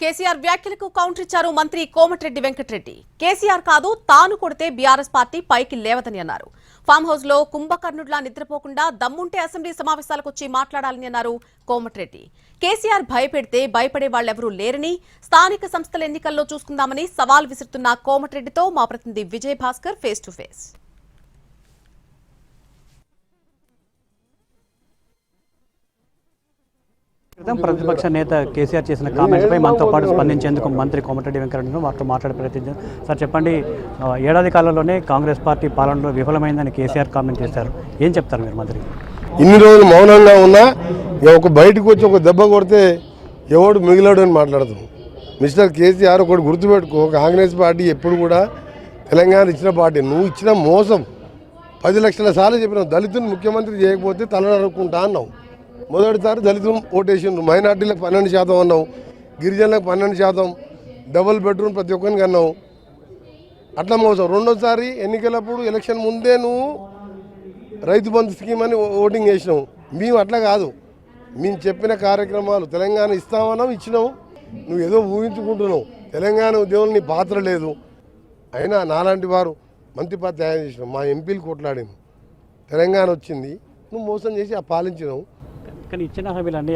కేసీఆర్ వ్యాఖ్యలకు కౌంటర్ ఇచ్చారు మంత్రి కోమటిరెడ్డి వెంకటరెడ్డి. కేసీఆర్ కాదు తాను కొడితే బీఆర్ఎస్ పార్టీ పైకి లేవదని అన్నారు. ఫామ్ హౌస్ లో కుంభకర్ణుడిలా నిద్రపోకుండా దమ్ముంటే అసెంబ్లీ సమావేశాలకు వచ్చి మాట్లాడాలని అన్నారు కోమటిరెడ్డి. కేసీఆర్ భయపెడితే భయపడే వాళ్ళెవరూ లేరని, స్థానిక సంస్థల ఎన్నికల్లో చూసుకుందామని సవాల్ విసురుతున్న కోమటిరెడ్డితో మా ప్రతినిధి Vijay Bhaskar face to face. ప్రతిపక్ష నేత కేసీఆర్ చేసిన కామెంట్స్ పై మనతో పాటు స్పందించేందుకు మంత్రి కోమటిరెడ్డి వెంకటరెడ్డి వారితో మాట్లాడే ప్రయత్నించారు. సార్ చెప్పండి, ఏడాది కాలంలోనే కాంగ్రెస్ పార్టీ పాలనలో విఫలమైందని కేసీఆర్ కామెంట్ చేశారు. ఏం చెప్తారు మీరు మంత్రి? ఇన్ని రోజులు మౌనంగా ఉన్నా ఒక బయటకు వచ్చి ఒక దెబ్బ కొడితే ఎవడు మిగిలాడు అని మాట్లాడుతాం. మిస్టర్ కేసీఆర్ ఒకటి గుర్తుపెట్టుకో, కాంగ్రెస్ పార్టీ ఎప్పుడు కూడా తెలంగాణ ఇచ్చిన పార్టీ. నువ్వు ఇచ్చిన మోసం 10 లక్షల సార్లు చెప్పినావు. దళితుని ముఖ్యమంత్రి చేయకపోతే తల నరుక్కుంటా అన్నావు. మొదటిసారి దళితులు ఓటేసిండ్రు. మైనార్టీలకు 12% అన్నావు, గిరిజనులకు 12%, డబుల్ బెడ్రూమ్ ప్రతి ఒక్కరికి అన్నావు. అట్లా మోసం. రెండోసారి ఎన్నికలప్పుడు ఎలక్షన్ ముందే నువ్వు రైతు బంధు స్కీమ్ అని ఓటింగ్ చేసినావు. మేము అట్లా కాదు, మేము చెప్పిన కార్యక్రమాలు తెలంగాణ ఇస్తామన్నావు, ఇచ్చినావు. నువ్వు ఏదో ఊహించుకుంటున్నావు. తెలంగాణ ఉద్యమంలో నీ పాత్ర లేదు. అయినా నాలాంటి వారు మంత్రి పదవి తయారు చేసినావు. మా ఎంపీలు కొట్లాడిను. తెలంగాణ వచ్చింది, నువ్వు మోసం చేసి ఆ పాలించినావు. కానీ ఇచ్చిన హామీలన్నీ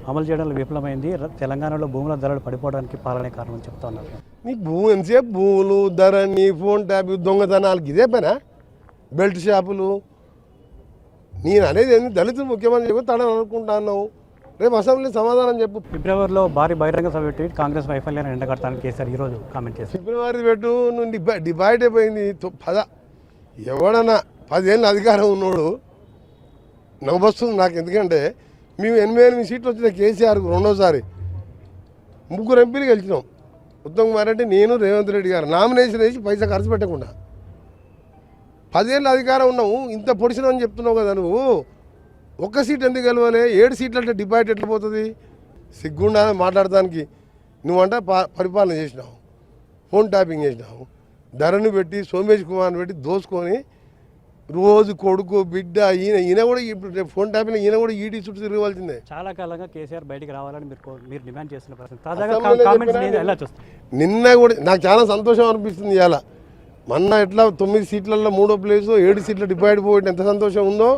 అమలు చేయడంలో విఫలమైంది. తెలంగాణలో భూముల ధరలు పడిపోవడానికి పాలనే కారణం చెప్తా ఉన్నారు. నీ ఎంతసేపు భూములు, ధర, నీ ఫోన్ ట్యాప్, దొంగతనాలకి ఇదే పైన బెల్ట్ షాపులు. నేను అనేది ఏంటి, దళితులు ముఖ్యమంత్రి చెప్పి తడ అనుకుంటా అన్నావు. రేపు అసెంబ్లీ సమాధానం చెప్పు. ఫిబ్రవరిలో భారీ బహిరంగ సభ పెట్టి కాంగ్రెస్ వైఫల్యాన్ని ఎండగడతానికి కేసీఆర్ ఈరోజు కామెంట్ చేశారు. ఫిబ్రవరి పెట్టు, నువ్వు డిబైట్ అయిపోయింది. ఎవడన్నా 10 ఏళ్ళ అధికారం ఉన్నాడు నవ్వొస్తుంది నాకు. ఎందుకంటే మేము 88 సీట్లు వచ్చిన కేసీఆర్కు రెండోసారి 3 ఎంపీలు గెలిచినాం. ఉత్తమ్ కుమార్ రెడ్డి, నేను, రేవంత్ రెడ్డి గారు నామినేషన్ వేసి పైసా ఖర్చు పెట్టకుండా 10 ఏళ్ళ అధికారం ఉన్నావు. ఇంత పొడిచినావు చెప్తున్నావు కదా నువ్వు. ఒక్క సీట్ ఎందుకు గెలవాలి? 7 సీట్లు అంటే డిబైట్ ఎట్లా పోతుంది? సిగ్గుండా మాట్లాడటానికి. నువ్వంట పరిపాలన చేసినావు, ఫోన్ ట్యాపింగ్ చేసినావు, ధరను పెట్టి సోమేష్ కుమార్ని పెట్టి దోసుకొని రోజు కొడుకు బిడ్డ ఈయన కూడా ఇప్పుడు ఫోన్ ట్యాపింగ్ ఈయన కూడా ఈడీ చుట్టూ తిరగవలసిందే. చాలా కాలంగా కేసీఆర్ బయటికి రావాలని మీరు డిమాండ్ చేస్తున్న నిన్న కూడా నాకు చాలా సంతోషం అనిపిస్తుంది. ఇవాళ మొన్న ఎట్లా 9 సీట్లలో 3వ ప్లేసు 7 సీట్ల డివైడ్ పోయి ఎంత సంతోషం ఉందో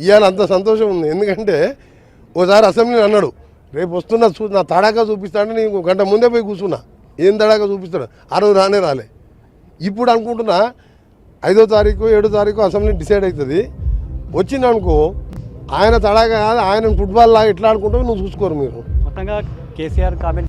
ఇవాళ అంత సంతోషం ఉంది. ఎందుకంటే ఓసారి అసెంబ్లీ అన్నాడు, రేపు వస్తున్నా నా తడాకా చూపిస్తాడని నేను 1 గంట ముందే పోయి కూర్చున్నా. ఏం తడాకా చూపిస్తాడు? ఆ రోజు రాలే. ఇప్పుడు అనుకుంటున్నా 5వ తారీఖు 7వ తారీఖు అసెంబ్లీ డిసైడ్ అవుతుంది. వచ్చిందనుకో ఆయన తడాగా కాదు, ఆయన ఫుట్బాల్ లాగా ఎట్లా ఆడుకుంటావు నువ్వు చూసుకోరు. మీరు మొత్తంగా కేసీఆర్ కామెంట్